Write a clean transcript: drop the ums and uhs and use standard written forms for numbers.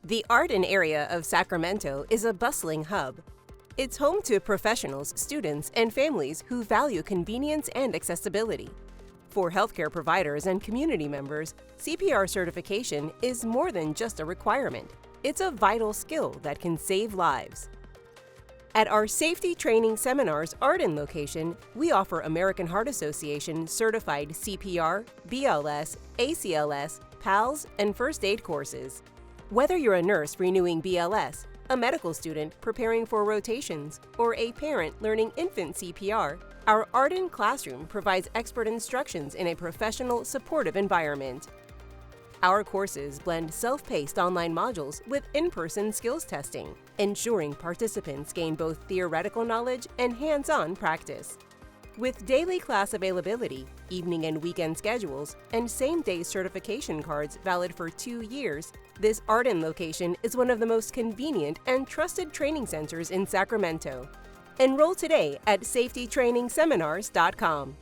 The Arden area of Sacramento is a bustling hub. It's home to professionals, students, and families who value convenience and accessibility. For healthcare providers and community members, CPR certification is more than just a requirement. It's a vital skill that can save lives. At our Safety Training Seminars Arden location, we offer American Heart Association certified CPR, BLS, ACLS, PALS, and first aid courses. Whether you're a nurse renewing BLS, a medical student preparing for rotations, or a parent learning infant CPR, our Arden classroom provides expert instructions in a professional, supportive environment. Our courses blend self-paced online modules with in-person skills testing, ensuring participants gain both theoretical knowledge and hands-on practice. With daily class availability, evening and weekend schedules, and same-day certification cards valid for 2 years, this Arden location is one of the most convenient and trusted training centers in Sacramento. Enroll today at safetytrainingseminars.com.